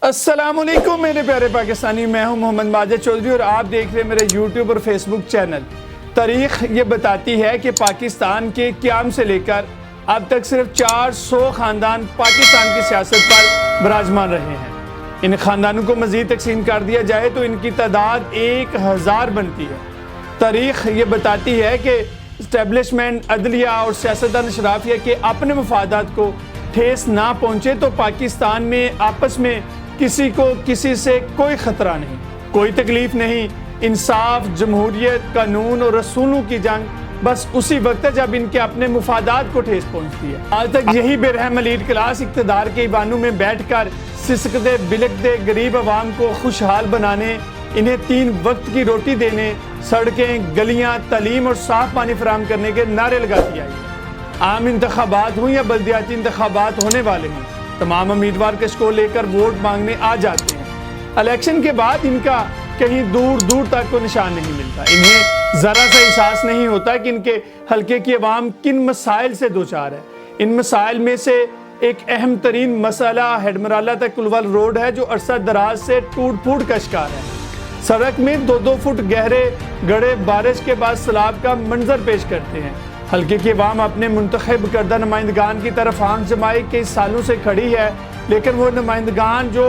السلام علیکم میرے پیارے پاکستانی، میں ہوں محمد ماجد چودھری اور آپ دیکھ رہے ہیں میرے یوٹیوب اور فیس بک چینل۔ تاریخ یہ بتاتی ہے کہ پاکستان کے قیام سے لے کر اب تک صرف 400 خاندان پاکستان کی سیاست پر براجمان رہے ہیں۔ ان خاندانوں کو مزید تقسیم کر دیا جائے تو ان کی تعداد 1000 بنتی ہے۔ تاریخ یہ بتاتی ہے کہ اسٹیبلشمنٹ، عدلیہ اور سیاستدان اشرافیہ کے اپنے مفادات کو ٹھیس نہ پہنچے تو پاکستان میں آپس میں کسی کو کسی سے کوئی خطرہ نہیں، کوئی تکلیف نہیں۔ انصاف، جمہوریت، قانون اور رسولوں کی جنگ بس اسی وقت ہے جب ان کے اپنے مفادات کو ٹھیس پہنچتی ہے۔ آج تک یہی بے رحم لیڈ کلاس اقتدار کے ایوانوں میں بیٹھ کر سسکتے بلکتے غریب عوام کو خوشحال بنانے، انہیں 3 وقت کی روٹی دینے، سڑکیں، گلیاں، تعلیم اور صاف پانی فراہم کرنے کے نعرے لگاتی آئی ہے۔ عام انتخابات ہوں یا بلدیاتی انتخابات ہونے والے ہوں، تمام امیدوار کش کو لے کر ووٹ مانگنے آ جاتے ہیں۔ الیکشن کے بعد ان کا کہیں دور دور تک کوئی نشان نہیں ملتا۔ انہیں ذرا سا احساس نہیں ہوتا کہ ان کے حلقے کی عوام کن مسائل سے دوچار ہے۔ ان مسائل میں سے ایک اہم ترین مسئلہ ہیڈمرالہ تک کلول روڈ ہے، جو عرصہ دراز سے ٹوٹ پھوٹ کا شکار ہے۔ سڑک میں 2-2 فٹ گہرے گڑھے بارش کے بعد سیلاب کا منظر پیش کرتے ہیں۔ حلقے کی عوام اپنے منتخب کردہ نمائندگان کی طرف آنکھ جمائے کئی سالوں سے کھڑی ہے، لیکن وہ نمائندگان جو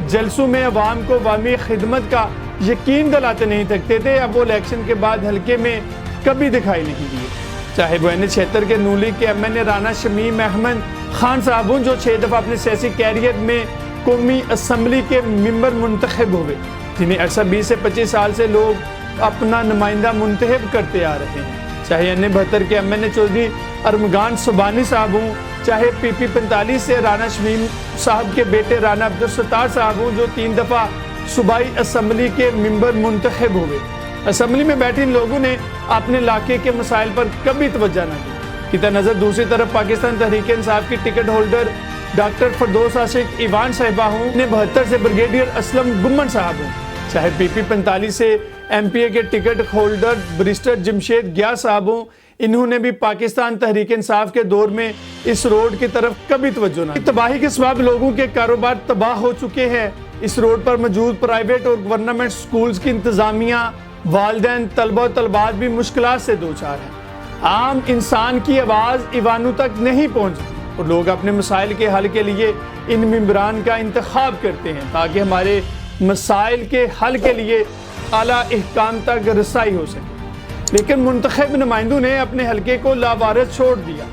جلسوں میں عوام کو عوامی خدمت کا یقین دلاتے نہیں تھکتے تھے، اب وہ الیکشن کے بعد حلقے میں کبھی دکھائی نہیں دیے۔ چاہے وہ N76 کے نولی کے MNA رانا شمیم احمد خان صاحب ہوں، جو 6 دفعہ اپنے سیاسی کیریئر میں قومی اسمبلی کے ممبر منتخب ہوئے، جنہیں عرصہ 20 سے 25 سال سے لوگ اپنا نمائندہ منتخب کرتے آ رہے ہیں۔ چاہے N72 کے MNA چودھری ارمغان سبحانی صاحب ہوں، چاہے PP45 سے رانا شمیم صاحب کے بیٹے رانا عبدالستار صاحب ہوں، جو 3 دفعہ صوبائی اسمبلی کے ممبر منتخب ہوئے۔ اسمبلی میں بیٹھے ان لوگوں نے اپنے علاقے کے مسائل پر کبھی توجہ نہ دی۔ قطع نظر دوسری طرف پاکستان تحریک انصاف کی ticket holder doctor Firdous Ashiq ایوان صاحبہ ہوں، 72 سے بریگیڈیئر اسلم گمن صاحب ہوں، چاہے PP45 سے MPA کے ٹکٹ ہولڈر بریسٹر جمشید گیا صاحب ہوں، انہوں نے بھی پاکستان تحریک انصاف کے دور میں اس روڈ کی طرف کبھی توجہ نہ دی۔ تباہی کے سبب لوگوں کے کاروبار تباہ ہو چکے ہیں۔ اس روڈ پر موجود پرائیویٹ اور گورنمنٹ سکولز کی انتظامیہ، والدین، طلبہ و طلبات بھی مشکلات سے دوچار ہیں۔ عام انسان کی آواز ایوانوں تک نہیں پہنچتی اور لوگ اپنے مسائل کے حل کے لیے ان ممبران کا انتخاب کرتے ہیں تاکہ ہمارے مسائل کے حل کے لیے اعلیٰ احکام تک رسائی ہو سکے، لیکن منتخب نمائندوں نے اپنے حلقے کو لاوارث چھوڑ دیا۔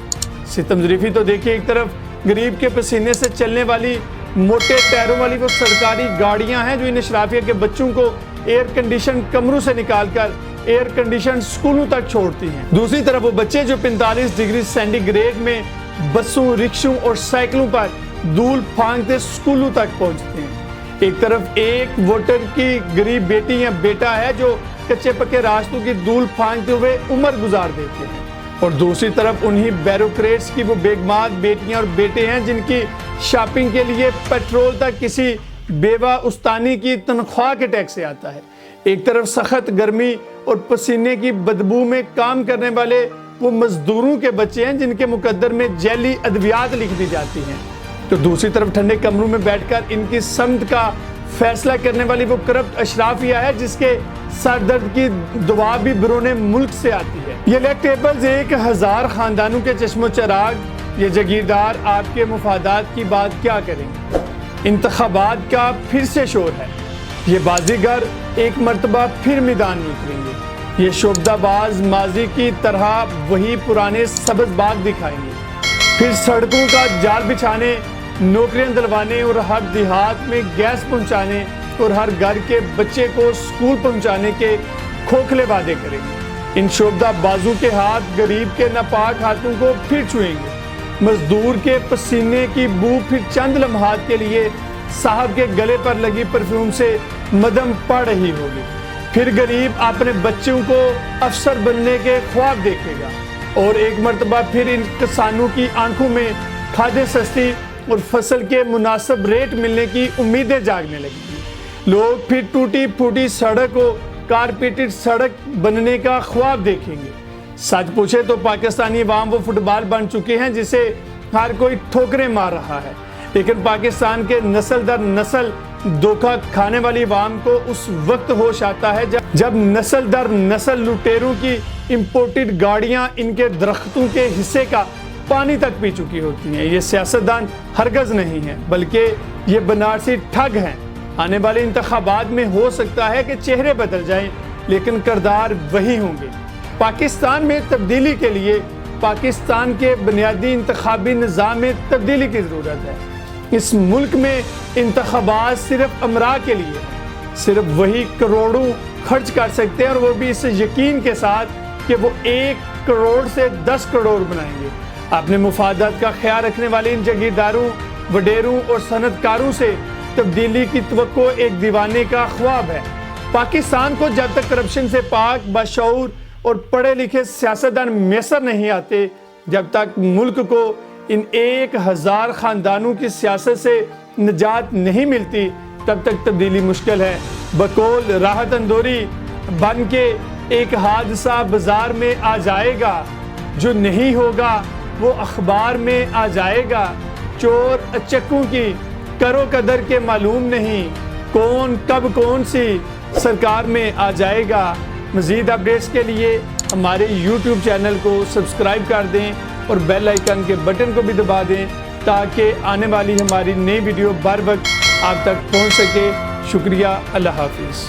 ستم ظریفی تو دیکھیں، ایک طرف غریب کے پسینے سے چلنے والی موٹے ٹائروں والی وہ سرکاری گاڑیاں ہیں جو ان اشرافیہ کے بچوں کو ایئر کنڈیشن کمروں سے نکال کر ایئر کنڈیشن سکولوں تک چھوڑتی ہیں، دوسری طرف وہ بچے جو 45 ڈگری سینٹی گریڈ میں بسوں، رکشوں اور سائیکلوں پر دھول پھانکتے سکولوں تک پہنچتے ہیں۔ ایک طرف ایک ووٹر کی غریب بیٹی یا بیٹا ہے جو کچے پکے راستوں کی دھول پھانکتے ہوئے عمر گزار دیتے ہیں، اور دوسری طرف انہی بیوروکریٹس کی وہ بیگمات بیٹیاں اور بیٹے ہیں جن کی شاپنگ کے لیے پیٹرول تک کسی بیوہ استانی کی تنخواہ کے ٹیکس سے آتا ہے۔ ایک طرف سخت گرمی اور پسینے کی بدبو میں کام کرنے والے وہ مزدوروں کے بچے ہیں جن کے مقدر میں جیلی ادویات لکھ دی جاتی ہیں، تو دوسری طرف ٹھنڈے کمروں میں بیٹھ کر ان کی سمت کا فیصلہ کرنے والی وہ کرپٹ اشرافیہ ہے جس کے سر درد کی دعا بھی بیرون ملک سے آتی ہے۔ یہ الیکٹیبلز 1000 خاندانوں کے چشم و چراغ، یہ جگیردار آپ کے مفادات کی بات کیا کریں گے؟ انتخابات کا پھر سے شور ہے، یہ بازیگر ایک مرتبہ پھر میدان میں اتریں گے۔ یہ شعبدہ باز ماضی کی طرح وہی پرانے سبز باغ دکھائیں گے، پھر سڑکوں کا جال بچھانے، نوکریاں دلوانے اور ہر دیہات میں گیس پہنچانے اور ہر گھر کے بچے کو سکول پہنچانے کے کھوکھلے وعدے کریں گے۔ ان شعبدہ بازوں کے ہاتھ غریب کے ناپاک ہاتھوں کو پھر چھوئیں گے، مزدور کے پسینے کی بو پھر چند لمحات کے لیے صاحب کے گلے پر لگی پرفیوم سے مدھم پڑ رہی ہوگی، پھر غریب اپنے بچوں کو افسر بننے کے خواب دیکھے گا، اور ایک مرتبہ پھر ان کسانوں کی آنکھوں میں کھادیں سستی اور فصل کے مناسب ریٹ ملنے کی امیدیں جاگنے لگیں گی۔ لوگ پھر ٹوٹی پھوٹی سڑک کو کارپیٹڈ سڑک بننے کا خواب دیکھیں گے۔ سچ پوچھے تو پاکستانی عوام وہ فٹ بال بن چکے ہیں جسے ہر کوئی ٹھوکریں مار رہا ہے، لیکن پاکستان کے نسل در نسل دھوکہ کھانے والی عوام کو اس وقت ہوش آتا ہے جب نسل در نسل لٹیروں کی امپورٹڈ گاڑیاں ان کے درختوں کے حصے کا پانی تک پی چکی ہوتی ہیں۔ یہ سیاستدان ہرگز نہیں ہیں بلکہ یہ بنارسی ٹھگ ہیں۔ آنے والے انتخابات میں ہو سکتا ہے کہ چہرے بدل جائیں لیکن کردار وہی ہوں گے۔ پاکستان میں تبدیلی کے لیے پاکستان کے بنیادی انتخابی نظام میں تبدیلی کی ضرورت ہے۔ اس ملک میں انتخابات صرف امراء کے لیے، صرف وہی کروڑوں خرچ کر سکتے ہیں اور وہ بھی اس یقین کے ساتھ کہ وہ 1 کروڑ سے 10 کروڑ بنائیں گے۔ اپنے مفادات کا خیال رکھنے والے ان جاگیرداروں، وڈیروں اور صنعت کاروں سے تبدیلی کی توقع ایک دیوانے کا خواب ہے۔ پاکستان کو جب تک کرپشن سے پاک، باشعور اور پڑھے لکھے سیاستدان میسر نہیں آتے، جب تک ملک کو ان 1000 خاندانوں کی سیاست سے نجات نہیں ملتی، تب تک تبدیلی مشکل ہے۔ بقول راحت اندوری بن کے ایک حادثہ بازار میں آ جائے گا، جو نہیں ہوگا وہ اخبار میں آ جائے گا۔ چور اچکوں کی کرو قدر کے معلوم نہیں، کون کب کون سی سرکار میں آ جائے گا۔ مزید اپڈیٹس کے لیے ہمارے یوٹیوب چینل کو سبسکرائب کر دیں اور بیل آئیکن کے بٹن کو بھی دبا دیں تاکہ آنے والی ہماری نئی ویڈیو بر وقت آپ تک پہنچ سکے۔ شکریہ، اللہ حافظ۔